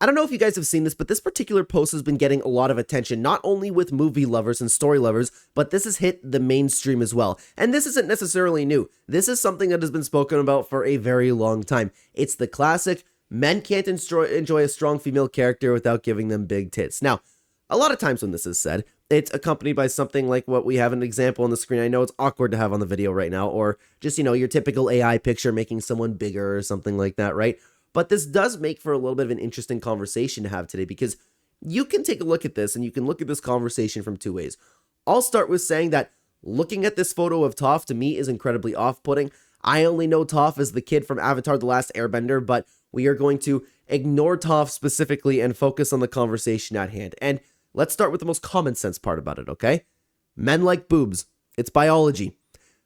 I don't know if you guys have seen this, but this particular post has been getting a lot of attention, not only with movie lovers and story lovers, but this has hit the mainstream as well. And this isn't necessarily new. This is something that has been spoken about for a very long time. It's the classic, men can't enjoy a strong female character without giving them big tits. Now, a lot of times when this is said, it's accompanied by something like what we have an example on the screen. I know it's awkward to have on the video right now, or just, your typical AI picture making someone bigger or something like that, right? But this does make for a little bit of an interesting conversation to have today, because you can take a look at this and you can look at this conversation from two ways. I'll start with saying that looking at this photo of Toph to me is incredibly off-putting. I only know Toph as the kid from Avatar: The Last Airbender, but we are going to ignore Toph specifically and focus on the conversation at hand. And let's start with the most common sense part about it, okay? Men like boobs. It's biology.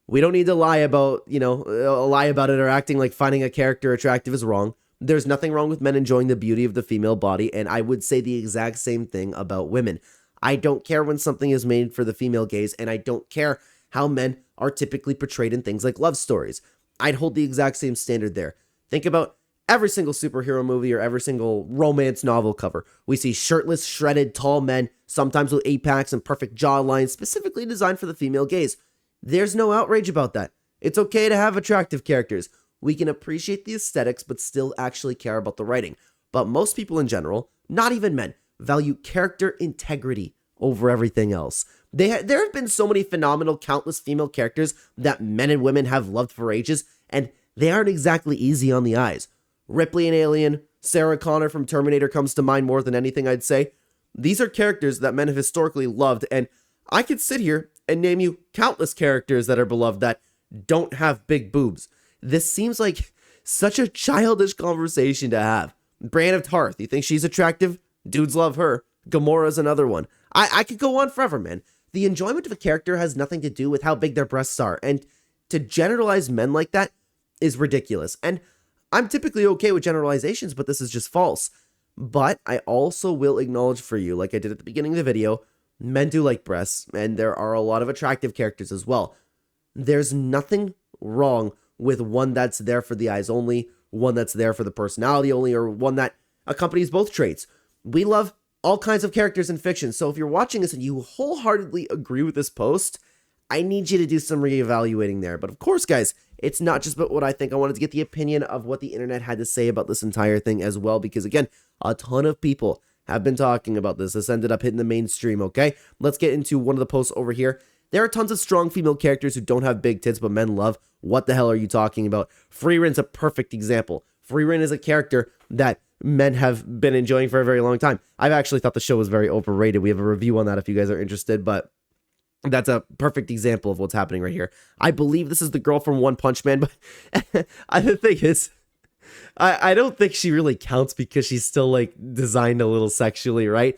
We don't need to lie about, it or acting like finding a character attractive is wrong. There's nothing wrong with men enjoying the beauty of the female body, and I would say the exact same thing about women. I don't care when something is made for the female gaze, and I don't care how men are typically portrayed in things like love stories. I'd hold the exact same standard there. Think about every single superhero movie or every single romance novel cover. We see shirtless, shredded, tall men, sometimes with 8-packs and perfect jawlines, specifically designed for the female gaze. There's no outrage about that. It's okay to have attractive characters. We can appreciate the aesthetics, but still actually care about the writing. But most people in general, not even men, value character integrity over everything else. There have been so many phenomenal, countless female characters that men and women have loved for ages, and they aren't exactly easy on the eyes. Ripley in Alien, Sarah Connor from Terminator comes to mind more than anything, I'd say. These are characters that men have historically loved, and I could sit here and name you countless characters that are beloved that don't have big boobs. This seems like such a childish conversation to have. Brienne of Tarth, you think she's attractive? Dudes love her. Gamora's another one. I could go on forever, man. The enjoyment of a character has nothing to do with how big their breasts are, and to generalize men like that is ridiculous. And I'm typically okay with generalizations, but this is just false. But I also will acknowledge for you, like I did at the beginning of the video, men do like breasts, and there are a lot of attractive characters as well. There's nothing wrong with one that's there for the eyes only, one that's there for the personality only, or one that accompanies both traits. We love all kinds of characters in fiction, so if you're watching this and you wholeheartedly agree with this post, I need you to do some reevaluating there. But of course, guys, it's not just about what I think. I wanted to get the opinion of what the internet had to say about this entire thing as well, because again, a ton of people have been talking about this. This ended up hitting the mainstream, okay? Let's get into one of the posts over here. There are tons of strong female characters who don't have big tits, but men love. What the hell are you talking about? Freeren's a perfect example. Freeren is a character that men have been enjoying for a very long time. I've actually thought the show was very overrated. We have a review on that if you guys are interested, but that's a perfect example of what's happening right here. I believe this is the girl from One Punch Man, but the thing is, I don't think she really counts because she's still like designed a little sexually, right?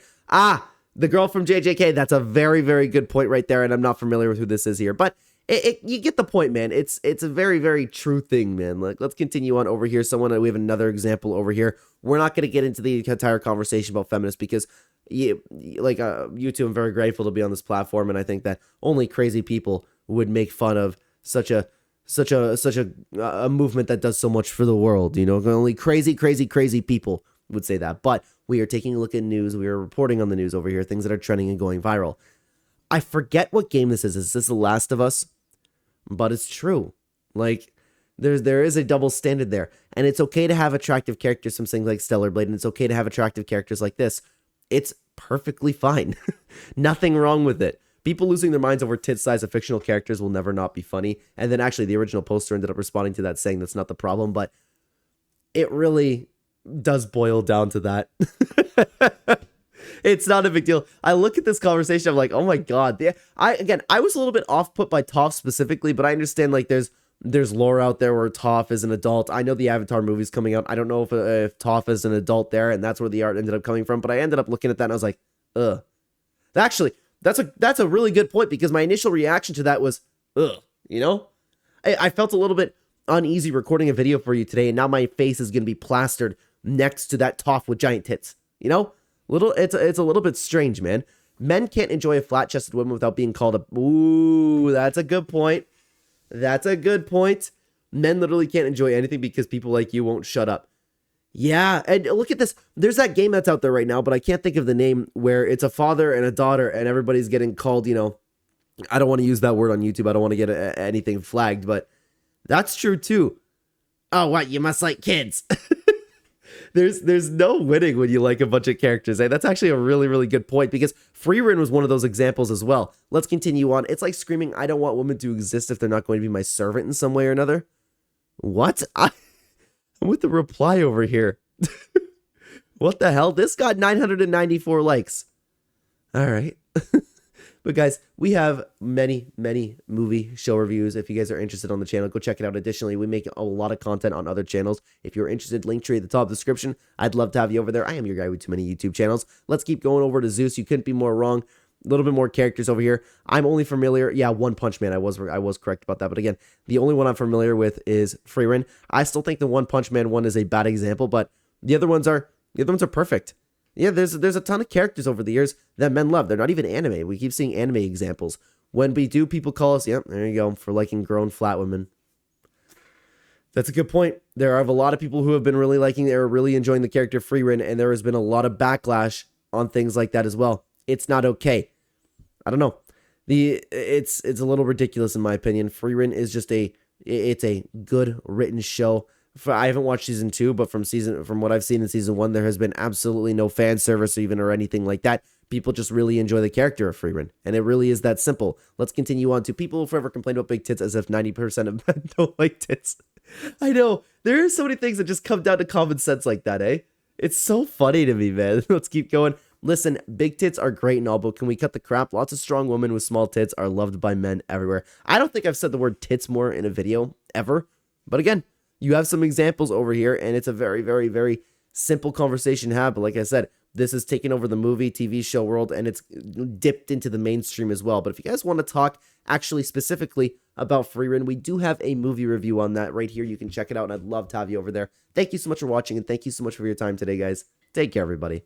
The girl from JJK, that's a very, very good point right there, and I'm not familiar with who this is here, but you get the point, man. It's a very, very true thing, man. Like, let's continue on over here. We have another example over here. We're not going to get into the entire conversation about feminists because, you two, I'm very grateful to be on this platform, and I think that only crazy people would make fun of such a movement that does so much for the world. Only crazy people would say that. But we are taking a look at news. We are reporting on the news over here, things that are trending and going viral. I forget what game this is. Is this The Last of Us? But it's true. Like, there is a double standard there. And it's okay to have attractive characters from things like Stellar Blade, and it's okay to have attractive characters like this. It's perfectly fine. Nothing wrong with it. People losing their minds over tit size of fictional characters will never not be funny. And then actually the original poster ended up responding to that, saying that's not the problem, but it really does boil down to that. It's not a big deal. I look at this conversation, I'm like, oh my god. I was a little bit off-put by Toph specifically, but I understand like there's lore out there where Toph is an adult. I know the Avatar movie's coming out. I don't know if Toph is an adult there, and that's where the art ended up coming from, but I ended up looking at that and I was like, ugh. Actually, that's a really good point, because my initial reaction to that was, ugh, I felt a little bit uneasy recording a video for you today, and now my face is going to be plastered next to that Toph with giant tits, It's a little bit strange, man. Men can't enjoy a flat-chested woman without being called a... Ooh, that's a good point. That's a good point. Men literally can't enjoy anything because people like you won't shut up. Yeah, and look at this. There's that game that's out there right now, but I can't think of the name, where it's a father and a daughter and everybody's getting called, I don't want to use that word on YouTube. I don't want to get anything flagged, but that's true too. Oh, what? You must like kids. There's no winning when you like a bunch of characters. Eh? That's actually a really, really good point, because Freerin was one of those examples as well. Let's continue on. It's like screaming, I don't want women to exist if they're not going to be my servant in some way or another. What? I'm with the reply over here. What the hell? This got 994 likes. All right. But guys, we have many, many movie show reviews. If you guys are interested on the channel, go check it out. Additionally, we make a lot of content on other channels. If you're interested, link tree at the top of the description. I'd love to have you over there. I am your guy with too many YouTube channels. Let's keep going over to Zeus. You couldn't be more wrong. A little bit more characters over here. I'm only familiar. Yeah, One Punch Man. I was correct about that. But again, the only one I'm familiar with is Freerin. I still think the One Punch Man one is a bad example, but the other ones are perfect. Yeah, there's a ton of characters over the years that men love. They're not even anime. We keep seeing anime examples. When we do, people call us, yep, there you go, for liking grown flat women. That's a good point. There are a lot of people who have been really liking, they're really enjoying the character Freerin, and there has been a lot of backlash on things like that as well. It's not okay. I don't know. It's a little ridiculous in my opinion. Freerin is just it's a good written show. I haven't watched season 2, but from what I've seen in season 1, there has been absolutely no fan service even or anything like that. People just really enjoy the character of Freerin, and it really is that simple. Let's continue on to people who forever complain about big tits as if 90% of men don't like tits. I know, there are so many things that just come down to common sense like that, eh? It's so funny to me, man. Let's keep going. Listen, big tits are great and all, but can we cut the crap? Lots of strong women with small tits are loved by men everywhere. I don't think I've said the word tits more in a video ever, but again, you have some examples over here, and it's a very, very, very simple conversation to have. But like I said, this has taken over the movie, TV show world, and it's dipped into the mainstream as well. But if you guys want to talk actually specifically about Freerin, we do have a movie review on that right here. You can check it out, and I'd love to have you over there. Thank you so much for watching, and thank you so much for your time today, guys. Take care, everybody.